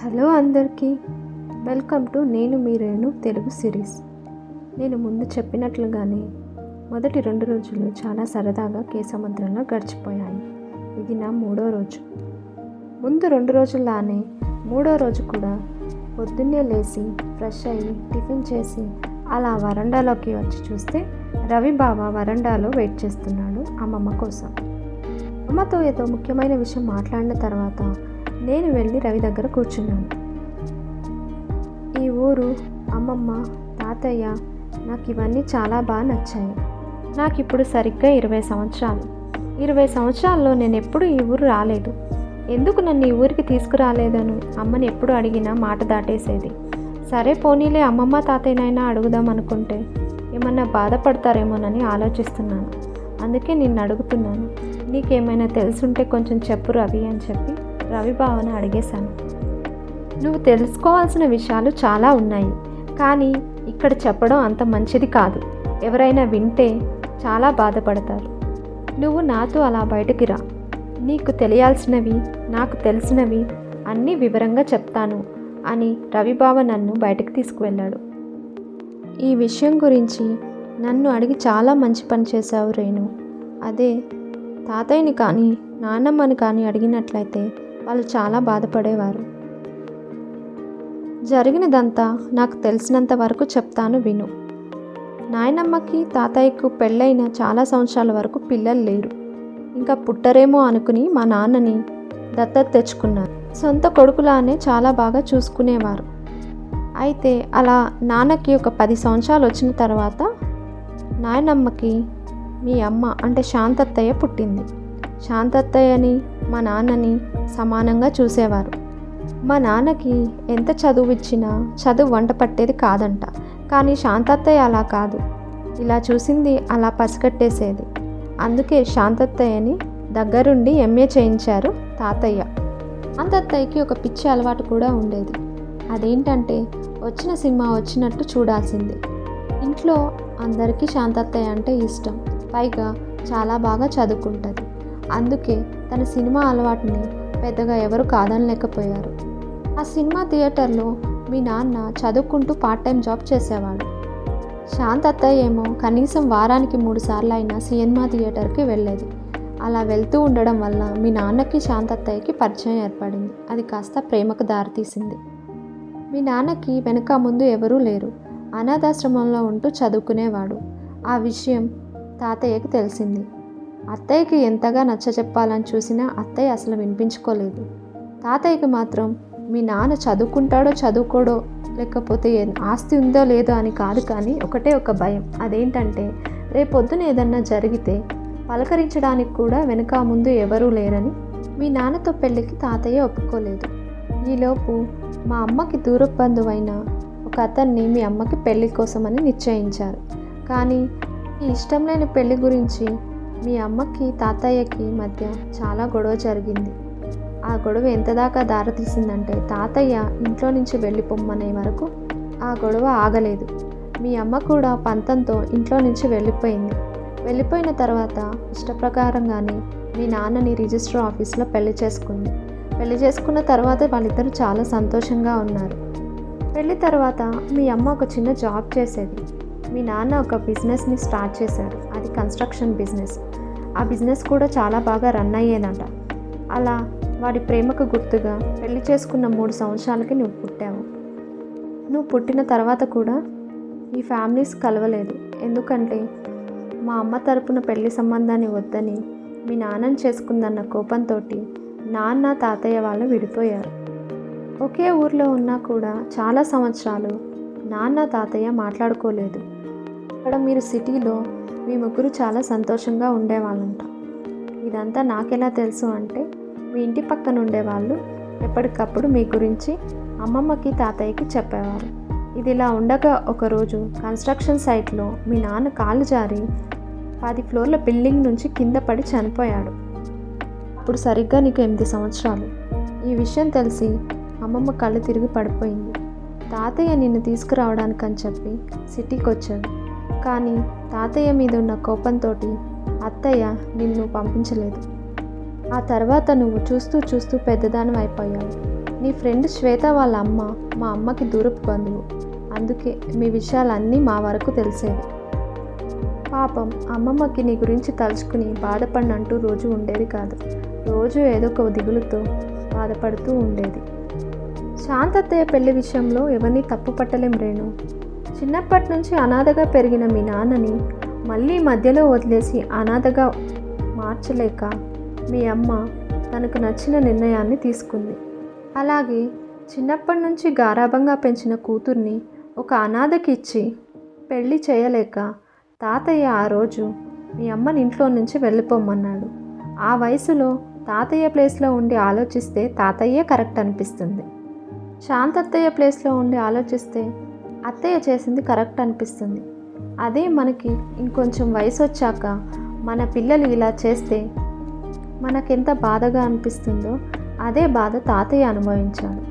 Hello అందరికీ, welcome to నేను మీ Renu Telugu series. నేను ముందు చెప్పినట్లుగానే మొదటి 2 రోజులు చాలా సరదాగా కేసముద్రంలో గడిచిపోయాయి. ఇది నా 3వ రోజు. ముందు 2 రోజుల్లానే 3వ రోజు కూడా పొద్దున్నే లేచి ఫ్రెష్ అయ్యి టిఫిన్ చేసి అలా వరండాలోకి వచ్చి చూస్తే రవి బావ వరండాలో వెయిట్ చేస్తున్నాడు అమ్మమ్మ కోసం. అమ్మతో ఏదో ముఖ్యమైన విషయం మాట్లాడిన తర్వాత నేను వెళ్ళి రవి దగ్గర కూర్చున్నాను. ఈ ఊరు, అమ్మమ్మ, తాతయ్య, నాకు ఇవన్నీ చాలా బాగా నచ్చాయి. నాకు ఇప్పుడు సరిగ్గా 20 సంవత్సరాలు. 20 సంవత్సరాల్లో నేను ఎప్పుడు ఈ ఊరు రాలేదు. ఎందుకు నన్ను ఈ ఊరికి తీసుకురాలేదని అమ్మని ఎప్పుడు అడిగినా మాట దాటేసేది. సరే పోనీలే, అమ్మమ్మ తాతయ్యనైనా అడుగుదాం అనుకుంటే ఏమన్నా బాధపడతారేమోనని ఆలోచిస్తున్నాను. అందుకే నిన్ను అడుగుతున్నాను. నీకేమైనా తెలుసుంటే కొంచెం చెప్పు రవి అని చెప్పి రవి బావని అడిగేశాను. నువ్వు తెలుసుకోవాల్సిన విషయాలు చాలా ఉన్నాయి, కానీ ఇక్కడ చెప్పడం అంత మంచిది కాదు. ఎవరైనా వింటే చాలా బాధపడతారు. నువ్వు నాతో అలా బయటికి రా. నీకు తెలియాల్సినవి, నాకు తెలిసినవి అన్నీ వివరంగా చెప్తాను అని రవిబావ నన్ను బయటకు తీసుకువెళ్ళాడు. ఈ విషయం గురించి నన్ను అడిగి చాలా మంచి పని చేశావు రేణు. అదే తాతయ్యని కానీ నాన్నమ్మని కానీ అడిగినట్లయితే వాళ్ళు చాలా బాధపడేవారు. జరిగినదంతా నాకు తెలిసినంత వరకు చెప్తాను విను. నాయనమ్మకి తాతయ్యకు పెళ్ళైన చాలా సంవత్సరాల వరకు పిల్లలు లేరు. ఇంకా పుట్టరేమో అనుకుని మా నాన్నని దత్తత తెచ్చుకున్నారు. సొంత కొడుకులానే చాలా బాగా చూసుకునేవారు. అయితే అలా నాన్నకి ఒక 10 సంవత్సరాలు వచ్చిన తర్వాత నాయనమ్మకి మీ అమ్మ అంటే శాంతత్తయ్య పుట్టింది. శాంతత్తయ్యని మా నాన్నని సమానంగా చూసేవారు. మా నాన్నకి ఎంత చదువు ఇచ్చినా చదువు వంట పట్టేది కాదంట. కానీ శాంతత్తయ్య అలా కాదు. ఇలా చూసింది అలా పసిగట్టేసేది. అందుకే శాంతత్తయ్యని దగ్గరుండి ఎంఏ చేయించారు తాతయ్య. శాంతత్తయ్యకి ఒక పిచ్చి అలవాటు కూడా ఉండేది. అదేంటంటే వచ్చిన సినిమా వచ్చినట్టు చూడాల్సింది. ఇంట్లో అందరికీ శాంతత్తయ్య అంటే ఇష్టం. పైగా చాలా బాగా చదువుకుంటుంది. అందుకే తన సినిమా అలవాటుని పెద్దగా ఎవరు కాదనలేకపోయారు. ఆ సినిమా థియేటర్లో మీ నాన్న చదువుకుంటూ పార్ట్ టైం జాబ్ చేసేవాడు. శాంతత్తయ్య ఏమో కనీసం వారానికి 3 సార్లు అయినా సినిమా థియేటర్కి వెళ్ళేది. అలా వెళ్తూ ఉండడం వల్ల మీ నాన్నకి శాంతత్తయ్యకి పరిచయం ఏర్పడింది. అది కాస్త ప్రేమకు దారితీసింది. మీ నాన్నకి వెనుక ముందు ఎవరూ లేరు. అనాథాశ్రమంలో ఉంటూ చదువుకునేవాడు. ఆ విషయం తాతయ్యకి తెలిసింది. అత్తయ్యకి ఎంతగా నచ్చచెప్పాలని చూసినా అత్తయ్య అసలు వినిపించుకోలేదు. తాతయ్యకి మాత్రం మీ నాన్న చదువుకుంటాడో చదువుకోడో, లేకపోతే ఆస్తి ఉందో లేదో అని కాదు, కానీ ఒకటే ఒక భయం. అదేంటంటే రేపొద్దున ఏదన్నా జరిగితే పలకరించడానికి కూడా వెనుక ముందు ఎవరూ లేరని. మీ నాన్నతో పెళ్ళికి తాతయ్య ఒప్పుకోలేదు. ఈలోపు మా అమ్మకి దూరపు బంధువైన ఒక అతన్ని మీ అమ్మకి పెళ్లి కోసమని నిశ్చయించారు. కానీ ఈ ఇష్టం లేని పెళ్లి గురించి మీ అమ్మకి తాతయ్యకి మధ్య చాలా గొడవ జరిగింది. ఆ గొడవ ఎంత దాకా దారితీసిందంటే తాతయ్య ఇంట్లో నుంచి వెళ్ళిపోమ్మనే వరకు ఆ గొడవ ఆగలేదు. మీ అమ్మ కూడా పంతంతో ఇంట్లో నుంచి వెళ్ళిపోయింది. వెళ్ళిపోయిన తర్వాత ఇష్టప్రకారంగానే మీ నాన్నని రిజిస్టర్ ఆఫీస్లో పెళ్లి చేసుకుంది. పెళ్లి చేసుకున్న తర్వాత వాళ్ళిద్దరూ చాలా సంతోషంగా ఉన్నారు. పెళ్లి తర్వాత మీ అమ్మ ఒక చిన్న జాబ్ చేసేది. మీ నాన్న ఒక బిజినెస్ని స్టార్ట్ చేశాడు. అది కన్స్ట్రక్షన్ బిజినెస్. ఆ బిజినెస్ కూడా చాలా బాగా రన్ అయ్యేదట. అలా వాడి ప్రేమకు గుర్తుగా పెళ్లి చేసుకున్న 3 సంవత్సరాలకి నువ్వు పుట్టావు. నువ్వు పుట్టిన తర్వాత కూడా ఈ ఫ్యామిలీస్ కలవలేదు. ఎందుకంటే మా అమ్మ తరపున పెళ్లి సంబంధాన్ని వద్దని మీ నాన్నని చేసుకుందన్న కోపంతో నాన్న తాతయ్య వాళ్ళు విడిపోయారు. ఒకే ఊర్లో ఉన్నా కూడా చాలా సంవత్సరాలు నాన్న తాతయ్య మాట్లాడుకోలేదు. ఇక్కడ మీరు సిటీలో మీ ముగ్గురు చాలా సంతోషంగా ఉండేవాళ్ళంట. ఇదంతా నాకెలా తెలుసు అంటే మీ ఇంటి పక్కన ఉండేవాళ్ళు ఎప్పటికప్పుడు మీ గురించి అమ్మమ్మకి తాతయ్యకి చెప్పేవారు. ఇదిలా ఉండగా ఒకరోజు కన్స్ట్రక్షన్ సైట్లో మీ నాన్న కాలు జారి 10 ఫ్లోర్ల బిల్డింగ్ నుంచి కింద పడి చనిపోయాడు. అప్పుడు సరిగ్గా నీకు 8 సంవత్సరాలు. ఈ విషయం తెలిసి అమ్మమ్మ కళ్ళు తిరిగి పడిపోయింది. తాతయ్య నిన్ను తీసుకురావడానికని చెప్పి సిటీకి వచ్చాడు. కానీ తాతయ్య మీద ఉన్న కోపంతో అత్తయ్య నిన్ను పంపించలేదు. ఆ తర్వాత నువ్వు చూస్తూ చూస్తూ పెద్దదానం అయిపోయావు. నీ ఫ్రెండ్ శ్వేత వాళ్ళ అమ్మ మా అమ్మకి దూరపు బంధువు, అందుకే మీ విషయాలన్నీ మా వరకు తెలిసేవి. పాపం అమ్మమ్మకి నీ గురించి తలుచుకుని బాధపడినంటూ రోజు ఉండేది కాదు. రోజు ఏదో ఒక దిగులుతో బాధపడుతూ ఉండేది. శాంతత్తయ్య పెళ్లి విషయంలో ఎవరిని తప్పు పట్టలేం రేణు. చిన్నప్పటి నుంచి అనాథగా పెరిగిన మీ నాన్నని మళ్ళీ మధ్యలో వదిలేసి అనాథగా మార్చలేక మీ అమ్మ తనకు నచ్చిన నిర్ణయాన్ని తీసుకుంది. అలాగే చిన్నప్పటి నుంచి గారాబంగా పెంచిన కూతుర్ని ఒక అనాథకి ఇచ్చి పెళ్లి చేయలేక తాతయ్య ఆ రోజు మీ అమ్మని ఇంట్లో నుంచి వెళ్ళిపోమన్నాడు. ఆ వయసులో తాతయ్య ప్లేస్లో ఉండి ఆలోచిస్తే తాతయ్యే కరెక్ట్ అనిపిస్తుంది. శాంతత్తయ్య ప్లేస్లో ఉండి ఆలోచిస్తే అత్తయ్య చేసింది కరెక్ట్ అనిపిస్తుంది. అదే మనకి ఇంకొంచెం వయసు వచ్చాక మన పిల్లలు ఇలా చేస్తే మనకెంత బాధగా అనిపిస్తుందో అదే బాధ తాతయ్య అనుభవించాడు.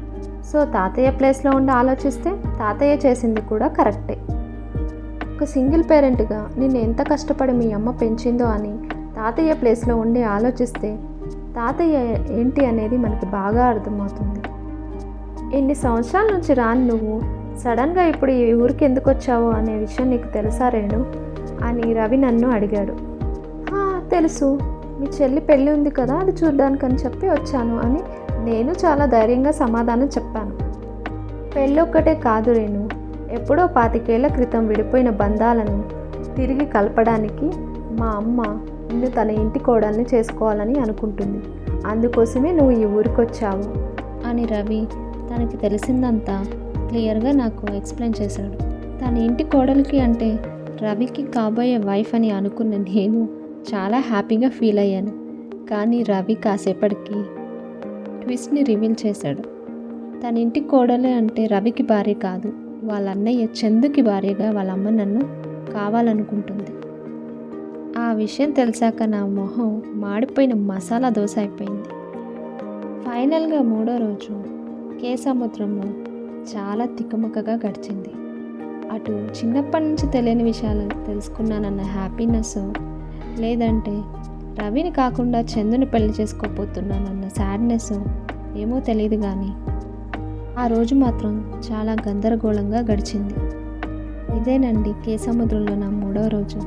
సో తాతయ్య ప్లేస్లో ఉండి ఆలోచిస్తే తాతయ్య చేసింది కూడా కరెక్టే. ఒక సింగిల్ పేరెంట్గా నిన్ను ఎంత కష్టపడి మీ అమ్మ పెంచిందో అని తాతయ్య ప్లేస్లో ఉండి ఆలోచిస్తే తాతయ్య ఏంటి అనేది మనకి బాగా అర్థమవుతుంది. ఇన్ని సంవత్సరాల నుంచి రాని నువ్వు సడన్గా ఇప్పుడు ఈ ఊరికి ఎందుకు వచ్చావో అనే విషయం నీకు తెలుసా రేణు అని రవి నన్ను అడిగాడు. తెలుసు, మీ చెల్లి పెళ్ళి ఉంది కదా, అది చూడ్డానికని చెప్పి వచ్చాను అని నేను చాలా ధైర్యంగా సమాధానం చెప్పాను. పెళ్ళొక్కటే కాదు రేణు, ఎప్పుడో 25 ఏళ్ల క్రితం విడిపోయిన బంధాలను తిరిగి కలపడానికి మా అమ్మ నిన్ను తన ఇంటి కోడల్ని చేసుకోవాలని అనుకుంటుంది. అందుకోసమే నువ్వు ఈ ఊరికి వచ్చావు అని రవి తనకి తెలిసిందంతా క్లియర్గా నాకు ఎక్స్ప్లెయిన్ చేశాడు. తన ఇంటి కోడలికి అంటే రవికి కాబోయే వైఫ్ అని అనుకున్న నేను చాలా హ్యాపీగా ఫీల్ అయ్యాను. కానీ రవి కాసేపటికి ట్విస్ట్ని రివీల్ చేశాడు. తన ఇంటి కోడలే అంటే రవికి భార్య కాదు, వాళ్ళ అన్నయ్య చందుకి భార్యగా వాళ్ళ అమ్మ నన్ను కావాలనుకుంటుంది. ఆ విషయం తెలిసాక నా మొహం మాడిపోయిన మసాలా దోశ అయిపోయింది. ఫైనల్గా 3వ రోజు కేసముద్రంలో చాలా తికమకగా గడిచింది. అటు చిన్నప్పటి నుంచి తెలియని విషయాలు తెలుసుకున్నానన్న హ్యాపీనెస్, లేదంటే రవిని కాకుండా చందుని పెళ్లి చేసుకోపోతున్నానన్న సాడ్నెస్ ఏమో తెలియదు, కానీ ఆ రోజు మాత్రం చాలా గందరగోళంగా గడిచింది. ఇదేనండి కేసముద్రంలో నా 3వ రోజు.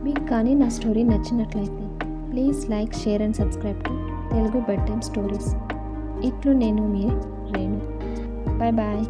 మీకు కానీ నా స్టోరీ నచ్చినట్లయితే please like, share and subscribe to Telugu bed time stories. ఇట్లు నేను మీ రేణు. Bye bye.